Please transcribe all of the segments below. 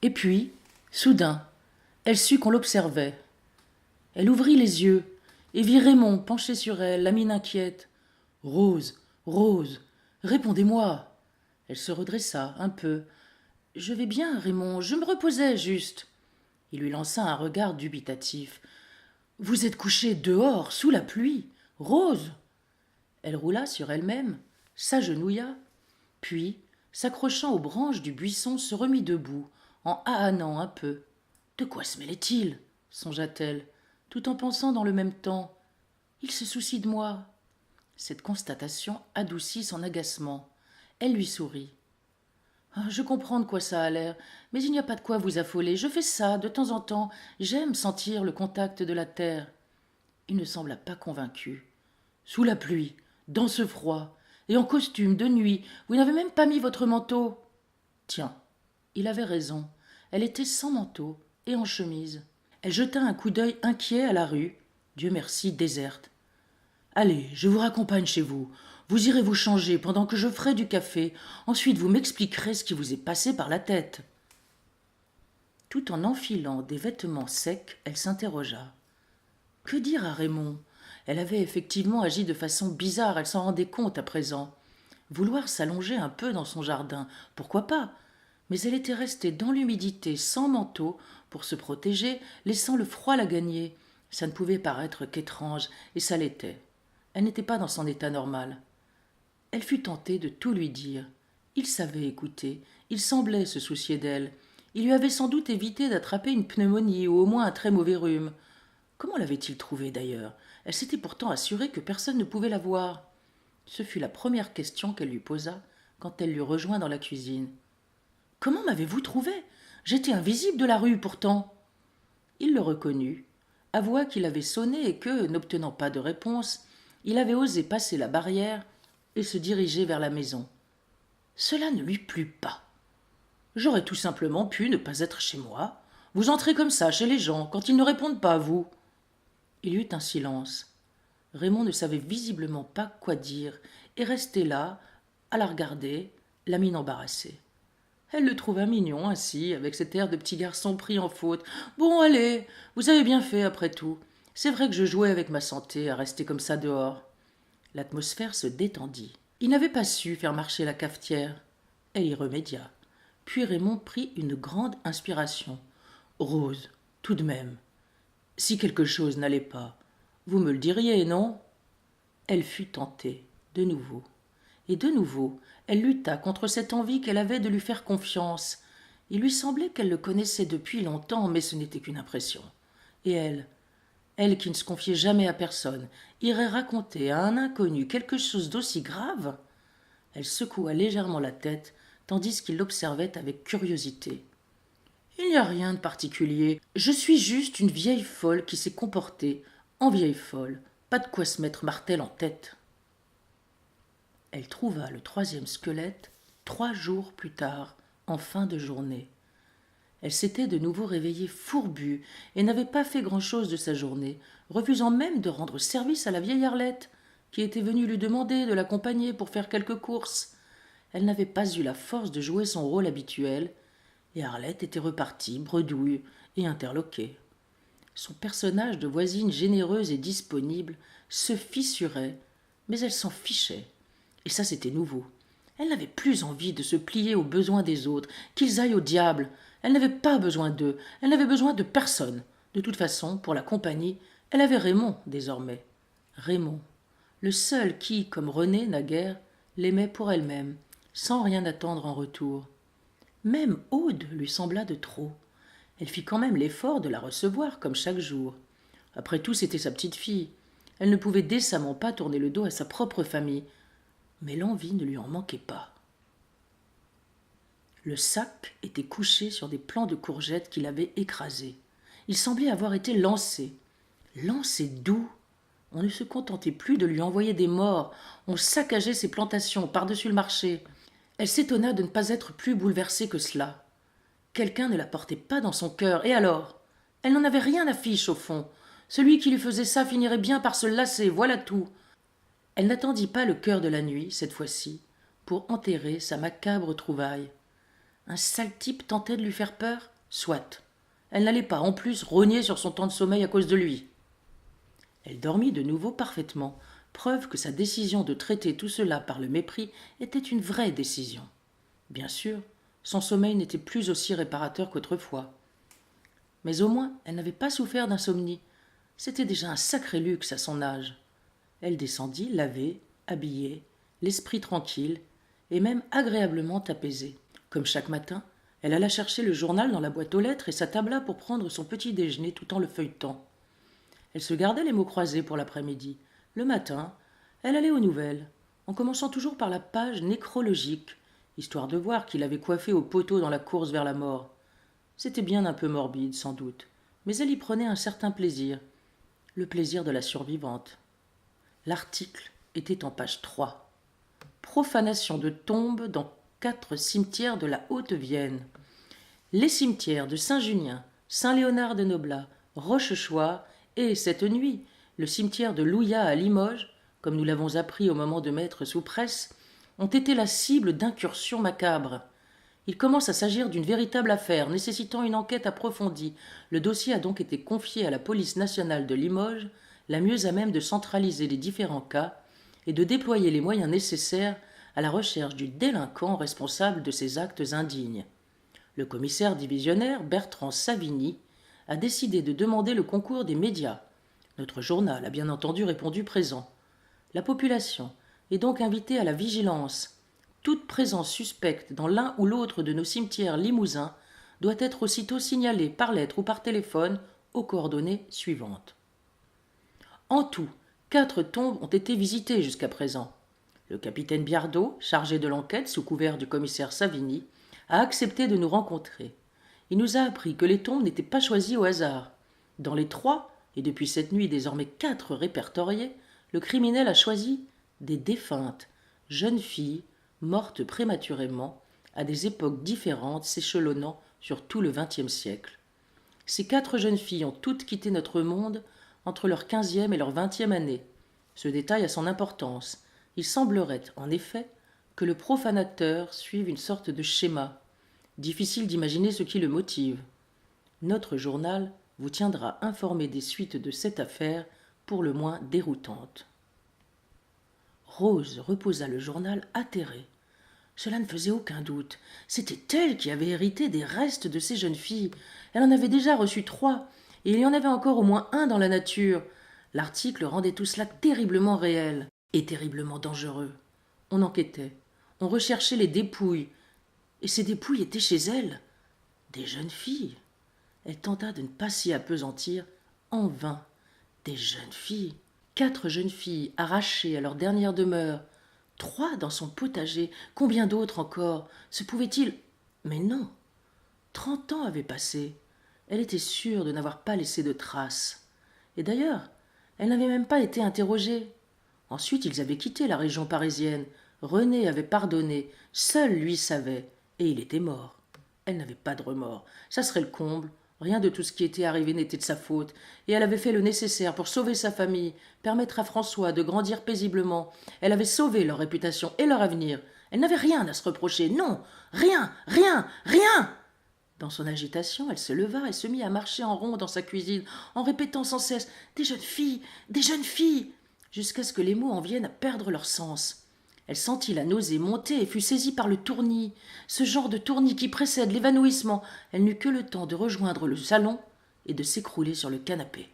Et puis, soudain, elle sut qu'on l'observait. Elle ouvrit les yeux et vit Raymond penché sur elle, la mine inquiète. Rose, Rose, répondez-moi. Elle se redressa un peu. Je vais bien, Raymond, je me reposais juste. Il lui lança un regard dubitatif. Vous êtes couché dehors, sous la pluie. Rose. Elle roula sur elle-même, s'agenouilla, puis, s'accrochant aux branches du buisson, se remit debout, en hahannant un peu. De quoi se mêlait-il songea-t-elle, tout en pensant dans le même temps. Il se soucie de moi. Cette constatation adoucit son agacement. Elle lui sourit. Ah, je comprends de quoi ça a l'air, mais il n'y a pas de quoi vous affoler. Je fais ça, de temps en temps. J'aime sentir le contact de la terre. Il ne sembla pas convaincu. Sous la pluie, dans ce froid, et en costume de nuit, vous n'avez même pas mis votre manteau. Tiens, il avait raison. Elle était sans manteau et en chemise. Elle jeta un coup d'œil inquiet à la rue, Dieu merci déserte. Allez, je vous raccompagne chez vous. Vous irez vous changer pendant que je ferai du café. Ensuite, vous m'expliquerez ce qui vous est passé par la tête. Tout en enfilant des vêtements secs, elle s'interrogea. Que dire à Raymond? Elle avait effectivement agi de façon bizarre, elle s'en rendait compte à présent. Vouloir s'allonger un peu dans son jardin, pourquoi pas? Mais elle était restée dans l'humidité, sans manteau, pour se protéger, laissant le froid la gagner. Ça ne pouvait paraître qu'étrange, et ça l'était. Elle n'était pas dans son état normal. Elle fut tentée de tout lui dire. Il savait écouter, il semblait se soucier d'elle. Il lui avait sans doute évité d'attraper une pneumonie ou au moins un très mauvais rhume. Comment l'avait-il trouvée d'ailleurs? Elle s'était pourtant assurée que personne ne pouvait la voir. Ce fut la première question qu'elle lui posa quand elle l'eut rejoint dans la cuisine. Comment m'avez-vous trouvé? J'étais invisible de la rue pourtant. Il le reconnut, avoua qu'il avait sonné et que, n'obtenant pas de réponse, il avait osé passer la barrière et se diriger vers la maison. Cela ne lui plut pas. J'aurais tout simplement pu ne pas être chez moi. Vous entrez comme ça chez les gens quand ils ne répondent pas à vous. Il y eut un silence. Raymond ne savait visiblement pas quoi dire et restait là, à la regarder, la mine embarrassée. Elle le trouva mignon ainsi, avec cet air de petit garçon pris en faute. Bon, allez, vous avez bien fait après tout. C'est vrai que je jouais avec ma santé à rester comme ça dehors. L'atmosphère se détendit. Il n'avait pas su faire marcher la cafetière. Elle y remédia. Puis Raymond prit une grande inspiration. Rose, tout de même. Si quelque chose n'allait pas, vous me le diriez, non? Elle fut tentée, de nouveau. Et de nouveau, elle lutta contre cette envie qu'elle avait de lui faire confiance. Il lui semblait qu'elle le connaissait depuis longtemps, mais ce n'était qu'une impression. Et elle qui ne se confiait jamais à personne, irait raconter à un inconnu quelque chose d'aussi grave? Elle secoua légèrement la tête, tandis qu'il l'observait avec curiosité. Il n'y a rien de particulier. Je suis juste une vieille folle qui s'est comportée en vieille folle. Pas de quoi se mettre martel en tête. Elle trouva le troisième squelette 3 jours plus tard, en fin de journée. Elle s'était de nouveau réveillée fourbue et n'avait pas fait grand-chose de sa journée, refusant même de rendre service à la vieille Arlette, qui était venue lui demander de l'accompagner pour faire quelques courses. Elle n'avait pas eu la force de jouer son rôle habituel, et Arlette était repartie, bredouille et interloquée. Son personnage de voisine généreuse et disponible se fissurait, mais elle s'en fichait. Et ça, c'était nouveau. Elle n'avait plus envie de se plier aux besoins des autres, qu'ils aillent au diable. Elle n'avait pas besoin d'eux, elle n'avait besoin de personne. De toute façon, pour la compagnie, elle avait Raymond désormais. Raymond, le seul qui, comme Renée naguère, l'aimait pour elle-même, sans rien attendre en retour. Même Aude lui sembla de trop. Elle fit quand même l'effort de la recevoir, comme chaque jour. Après tout, c'était sa petite fille. Elle ne pouvait décemment pas tourner le dos à sa propre famille. Mais l'envie ne lui en manquait pas. Le sac était couché sur des plants de courgettes qu'il avait écrasés. Il semblait avoir été lancé. Lancé d'où? On ne se contentait plus de lui envoyer des morts. On saccageait ses plantations par-dessus le marché. Elle s'étonna de ne pas être plus bouleversée que cela. Quelqu'un ne la portait pas dans son cœur. Et alors? Elle n'en avait rien à fiche, au fond. Celui qui lui faisait ça finirait bien par se lasser, voilà tout. Elle n'attendit pas le cœur de la nuit, cette fois-ci, pour enterrer sa macabre trouvaille. Un sale type tentait de lui faire peur? Soit. Elle n'allait pas, en plus, rogner sur son temps de sommeil à cause de lui. Elle dormit de nouveau parfaitement, preuve que sa décision de traiter tout cela par le mépris était une vraie décision. Bien sûr, son sommeil n'était plus aussi réparateur qu'autrefois. Mais au moins, elle n'avait pas souffert d'insomnie. C'était déjà un sacré luxe à son âge. Elle descendit, lavée, habillée, l'esprit tranquille, et même agréablement apaisée. Comme chaque matin, elle alla chercher le journal dans la boîte aux lettres et s'attabla pour prendre son petit déjeuner tout en le feuilletant. Elle se gardait les mots croisés pour l'après-midi. Le matin, elle allait aux nouvelles, en commençant toujours par la page nécrologique, histoire de voir qu'il avait coiffé au poteau dans la course vers la mort. C'était bien un peu morbide, sans doute, mais elle y prenait un certain plaisir, le plaisir de la survivante. L'article était en page 3. Profanation de tombes dans 4 cimetières de la Haute-Vienne. Les cimetières de Saint-Junien, Saint-Léonard de Noblat, Rochechouart et, cette nuit, le cimetière de Louillat à Limoges, comme nous l'avons appris au moment de mettre sous presse, ont été la cible d'incursions macabres. Il commence à s'agir d'une véritable affaire nécessitant une enquête approfondie. Le dossier a donc été confié à la police nationale de Limoges, la mieux à même de centraliser les différents cas et de déployer les moyens nécessaires à la recherche du délinquant responsable de ces actes indignes. Le commissaire divisionnaire Bertrand Savigny a décidé de demander le concours des médias. Notre journal a bien entendu répondu présent. La population est donc invitée à la vigilance. Toute présence suspecte dans l'un ou l'autre de nos cimetières limousins doit être aussitôt signalée par lettre ou par téléphone aux coordonnées suivantes. En tout, 4 tombes ont été visitées jusqu'à présent. Le capitaine Biardot, chargé de l'enquête sous couvert du commissaire Savigny, a accepté de nous rencontrer. Il nous a appris que les tombes n'étaient pas choisies au hasard. Dans les 3, et depuis cette nuit désormais 4 répertoriées, le criminel a choisi des défuntes, jeunes filles, mortes prématurément, à des époques différentes s'échelonnant sur tout le XXe siècle. Ces 4 jeunes filles ont toutes quitté notre monde entre leur 15e et leur 20e année. Ce détail a son importance. Il semblerait, en effet, que le profanateur suive une sorte de schéma. Difficile d'imaginer ce qui le motive. Notre journal vous tiendra informé des suites de cette affaire, pour le moins déroutante. Rose reposa le journal atterrée. Cela ne faisait aucun doute. C'était elle qui avait hérité des restes de ces jeunes filles. Elle en avait déjà reçu 3, et il y en avait encore au moins un dans la nature. L'article rendait tout cela terriblement réel et terriblement dangereux. On enquêtait, on recherchait les dépouilles, et ces dépouilles étaient chez elle. Des jeunes filles. Elle tenta de ne pas s'y appesantir, en vain. Des jeunes filles. 4 jeunes filles arrachées à leur dernière demeure. 3 dans son potager. Combien d'autres encore? Se pouvait-il? Mais non. 30 ans avaient passé. Elle était sûre de n'avoir pas laissé de traces. Et d'ailleurs, elle n'avait même pas été interrogée. Ensuite, ils avaient quitté la région parisienne. René avait pardonné. Seul lui savait. Et il était mort. Elle n'avait pas de remords. Ça serait le comble. Rien de tout ce qui était arrivé n'était de sa faute, et elle avait fait le nécessaire pour sauver sa famille, permettre à François de grandir paisiblement. Elle avait sauvé leur réputation et leur avenir. Elle n'avait rien à se reprocher, non, rien, rien, rien. Dans son agitation, elle se leva et se mit à marcher en rond dans sa cuisine, en répétant sans cesse « Des jeunes filles !» jusqu'à ce que les mots en viennent à perdre leur sens. Elle sentit la nausée monter et fut saisie par le tournis, ce genre de tournis qui précède l'évanouissement. Elle n'eut que le temps de rejoindre le salon et de s'écrouler sur le canapé.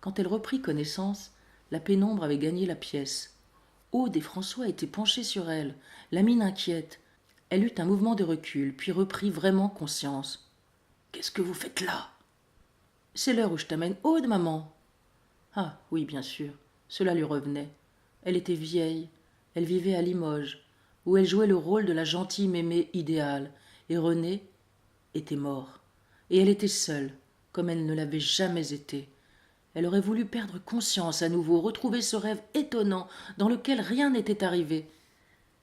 Quand elle reprit connaissance, la pénombre avait gagné la pièce. Aude et François étaient penchés sur elle, la mine inquiète. Elle eut un mouvement de recul, puis reprit vraiment conscience. « Qu'est-ce que vous faites là ?»« C'est l'heure où je t'amène Aude, maman. » Ah, oui, bien sûr, cela lui revenait. Elle était vieille. Elle vivait à Limoges, où elle jouait le rôle de la gentille mémé idéale, et René était mort. Et elle était seule, comme elle ne l'avait jamais été. Elle aurait voulu perdre conscience à nouveau, retrouver ce rêve étonnant dans lequel rien n'était arrivé.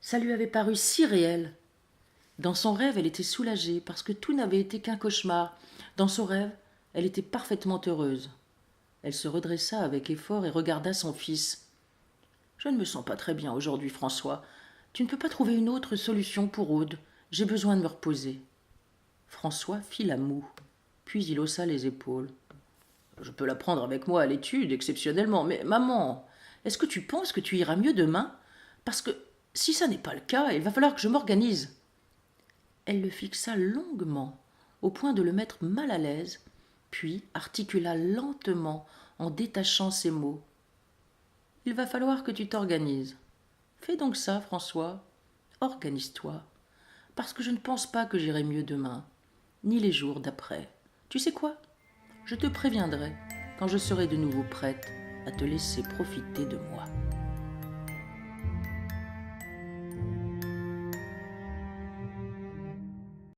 Ça lui avait paru si réel. Dans son rêve, elle était soulagée, parce que tout n'avait été qu'un cauchemar. Dans son rêve, elle était parfaitement heureuse. Elle se redressa avec effort et regarda son fils. « Je ne me sens pas très bien aujourd'hui, François. Tu ne peux pas trouver une autre solution pour Aude. J'ai besoin de me reposer. » François fit la moue, puis il haussa les épaules. Je peux la prendre avec moi à l'étude, exceptionnellement, mais maman, est-ce que tu penses que tu iras mieux demain? Parce que si ça n'est pas le cas, il va falloir que je m'organise. Elle le fixa longuement, au point de le mettre mal à l'aise, puis articula lentement en détachant ses mots. Il va falloir que tu t'organises. Fais donc ça, François. Organise-toi. Parce que je ne pense pas que j'irai mieux demain, ni les jours d'après. Tu sais quoi? Je te préviendrai quand je serai de nouveau prête à te laisser profiter de moi.